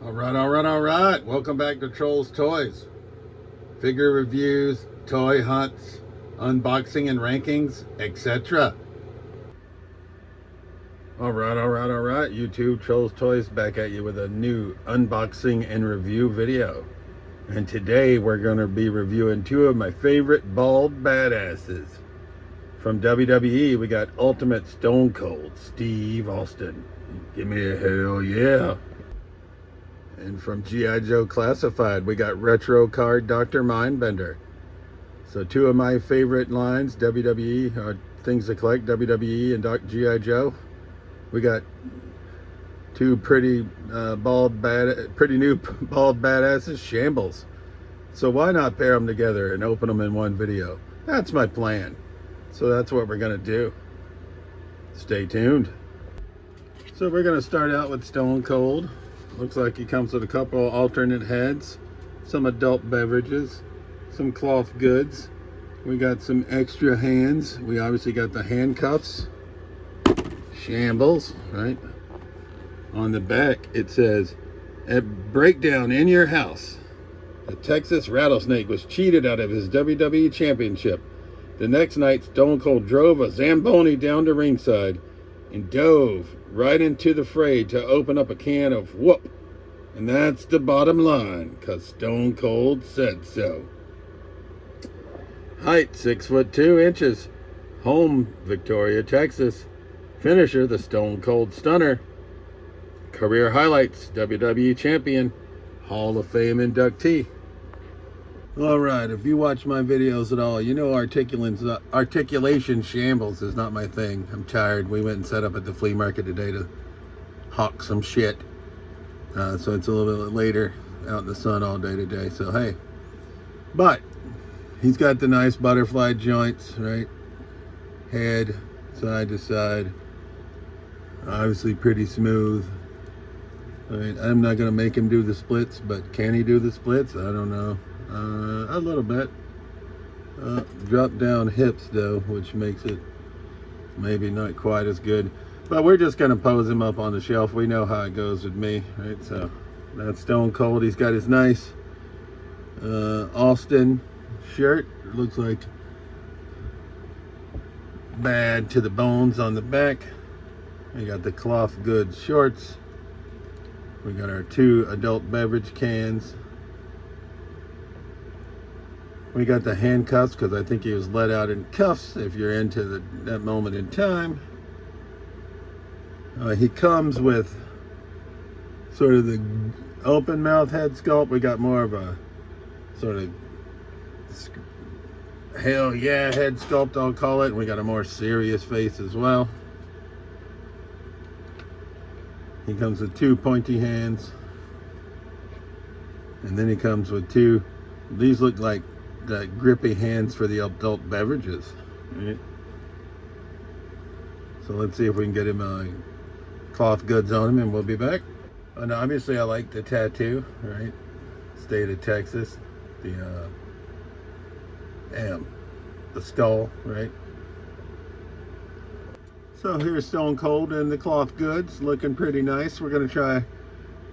All right. Welcome back to Trolls Toys. Figure reviews, toy hunts, unboxing and rankings, etc. All right. YouTube Trolls Toys back at you with a new unboxing and review video. And today we're going to be reviewing two of my favorite bald badasses. From WWE, we got Ultimate Stone Cold Steve Austin. Give me a hell yeah. And from G.I. Joe Classified, we got Retro Card Dr. Mindbender. So two of my favorite lines, WWE, things to collect, WWE and G.I. Joe. We got two pretty new bald badasses, shambles. So why not pair them together and open them in one video? That's my plan. So that's what we're gonna do. Stay tuned. So we're gonna start out with Stone Cold. Looks like he comes with a couple alternate heads, some adult beverages, some cloth goods. We got some extra hands. We obviously got the handcuffs, shambles, right? On the back it says, "A breakdown in your house. The Texas Rattlesnake was cheated out of his WWE Championship. The next night, Stone Cold drove a Zamboni down to ringside and dove right into the fray to open up a can of whoop. And that's the bottom line, cause Stone Cold said so." Height 6'2". Home, Victoria, Texas. Finisher, the Stone Cold Stunner. Career highlights, WWE Champion, Hall of Fame inductee. Alright, if you watch my videos at all, you know articulation shambles is not my thing. I'm tired. We went and set up at the flea market today to hawk some shit. So it's a little bit later, out in the sun all day today. So hey, but he's got the nice butterfly joints, right? Head, side to side. Obviously pretty smooth. All right, I'm not going to make him do the splits, but can he do the splits? I don't know. A little bit. Drop down hips though, which makes it maybe not quite as good. But we're just going to pose him up on the shelf. We know how it goes with me, right? So that's Stone Cold. He's got his nice Austin shirt. It looks like bad to the bones on the back. We got the cloth goods shorts. We got our two adult beverage cans. We got the handcuffs because I think he was let out in cuffs if you're into that moment in time. He comes with sort of the open mouth head sculpt. We got more of a sort of hell yeah head sculpt, I'll call it. We got a more serious face as well. He comes with two pointy hands. And then he comes with two, these look like the grippy hands for the adult beverages. Right? So let's see if we can get him cloth goods on him and we'll be back. And obviously I like the tattoo, right? State of Texas. The skull, right? So here's Stone Cold in the cloth goods, looking pretty nice. We're gonna try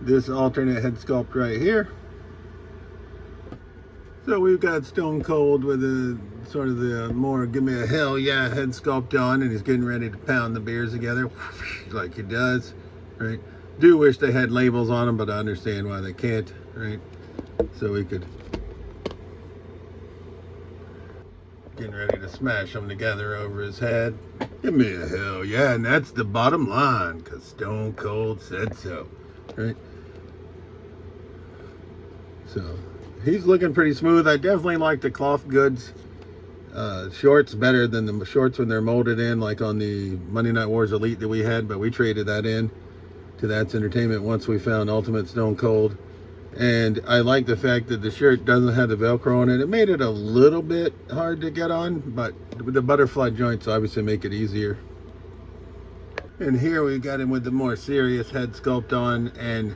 this alternate head sculpt right here. So we've got Stone Cold with a sort of the more give me a hell yeah head sculpt on, and he's getting ready to pound the beers together like he does, right? Do wish they had labels on them, but I understand why they can't, right? So we could getting ready to smash them together over his head. Give me a hell yeah, and that's the bottom line, because Stone Cold said so, right? So he's looking pretty smooth. I definitely like the cloth goods shorts better than the shorts when they're molded in, like on the Monday Night Wars Elite that we had, but we traded that in to That's Entertainment once we found Ultimate Stone Cold. And I like the fact that the shirt doesn't have the Velcro on it. It made it a little bit hard to get on, but the butterfly joints obviously make it easier. And here we got him with the more serious head sculpt on. And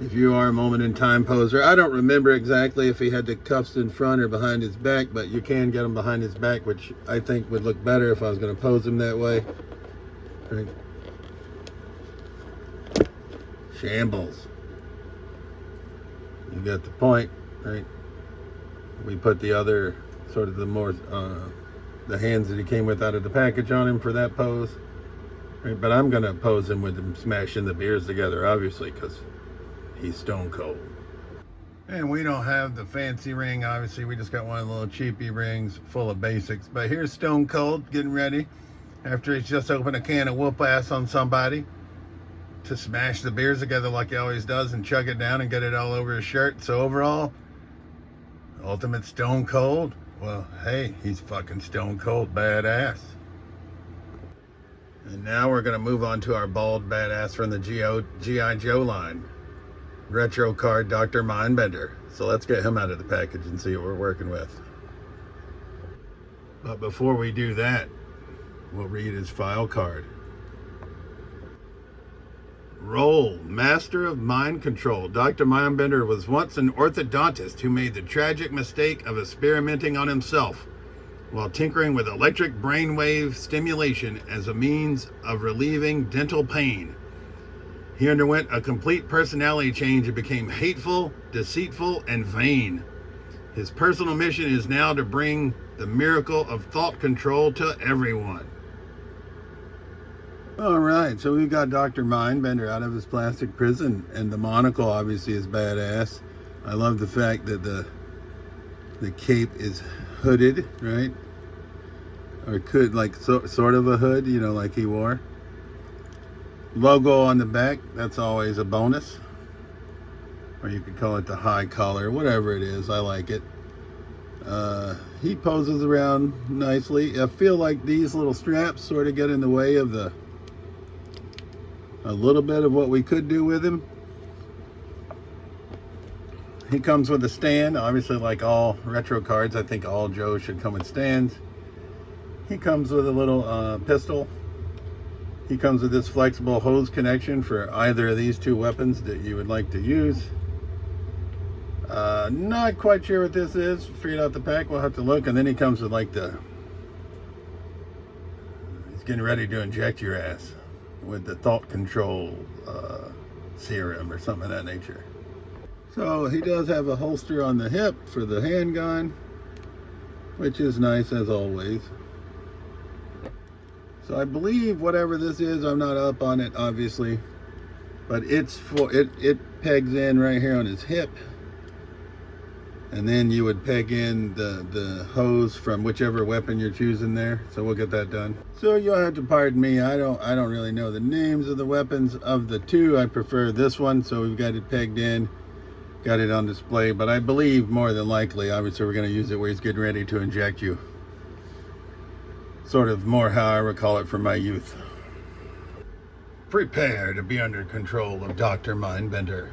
if you are a moment in time poser, I don't remember exactly if he had the cuffs in front or behind his back, but you can get them behind his back, which I think would look better if I was going to pose him that way. Right. Shambles. You get the point, right? We put the other, sort of the more, the hands that he came with out of the package on him for that pose. Right? But I'm going to pose him with him smashing the beers together, obviously, because he's stone cold. And we don't have the fancy ring, obviously. We just got one of the little cheapy rings full of basics. But here's Stone Cold getting ready after he's just opened a can of whoop ass on somebody to smash the beers together like he always does and chug it down and get it all over his shirt. So overall, ultimate Stone Cold. Well, hey, he's fucking stone cold badass. And now we're going to move on to our bald badass from the G.I. Joe line. Retro card Dr. Mindbender. So let's get him out of the package and see what we're working with. But before we do that, we'll read his file card. Role, Master of Mind Control. Dr. Mindbender was once an orthodontist who made the tragic mistake of experimenting on himself while tinkering with electric brainwave stimulation as a means of relieving dental pain. He underwent a complete personality change and became hateful, deceitful, and vain. His personal mission is now to bring the miracle of thought control to everyone. All right, so we've got Dr. Mindbender out of his plastic prison, and the monocle obviously is badass. I love the fact that the cape is hooded, right? Or could like sort of a hood, you know, like he wore. Logo on the back, that's always a bonus. Or you could call it the high collar, whatever it is, I like it. He poses around nicely. I feel like these little straps sort of get in the way of a little bit of what we could do with him. He comes with a stand, obviously like all retro cards. I think all Joes should come with stands. He comes with a little pistol. He comes with this flexible hose connection for either of these two weapons that you would like to use. Not quite sure what this is. Figured out the pack, we'll have to look. And then he comes with like he's getting ready to inject your ass with the thought control serum or something of that nature. So he does have a holster on the hip for the handgun, which is nice as always. So I believe whatever this is, I'm not up on it obviously, but it's for it pegs in right here on his hip, and then you would peg in the hose from whichever weapon you're choosing there. So we'll get that done. So you'll have to pardon me, I don't really know the names of the weapons of the two. I prefer this one, so we've got it pegged in, got it on display, but I believe more than likely obviously we're going to use it where he's getting ready to inject you. Sort of more how I recall it from my youth. Prepare to be under control of Dr. Mindbender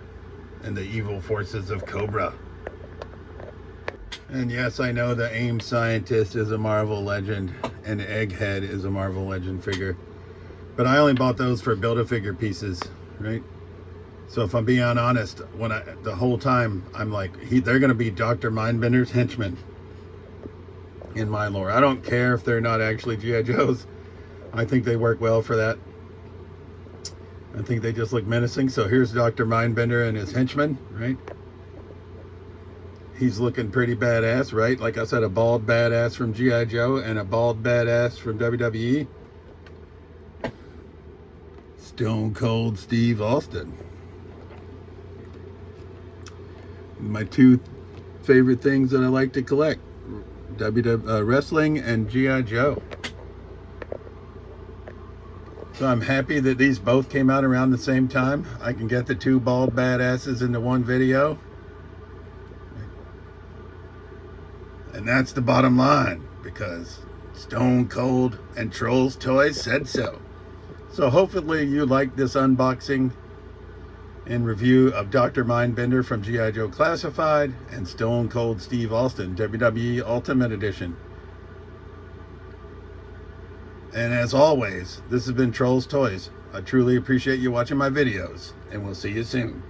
and the evil forces of Cobra. And yes, I know the AIM Scientist is a Marvel Legend and Egghead is a Marvel Legend figure. But I only bought those for Build-A-Figure pieces, right? So if I'm being honest, the whole time I'm like, they're going to be Dr. Mindbender's henchmen. In my lore, I don't care if they're not actually G.I. Joes. I think they work well for that. I think they just look menacing. So here's Dr. Mindbender and his henchmen, right? He's looking pretty badass, right? Like I said, a bald badass from G.I. Joe and a bald badass from WWE. Stone Cold Steve Austin. My two favorite things that I like to collect. Wrestling and G.I. Joe. So I'm happy that these both came out around the same time. I can get the two bald badasses into one video. And that's the bottom line, because Stone Cold and Trolls Toys said so. So hopefully you like this unboxing and review of Dr. Mindbender from G.I. Joe Classified and Stone Cold Steve Austin WWE Ultimate Edition. And as always, this has been Trolls Toys. I truly appreciate you watching my videos, and we'll see you soon.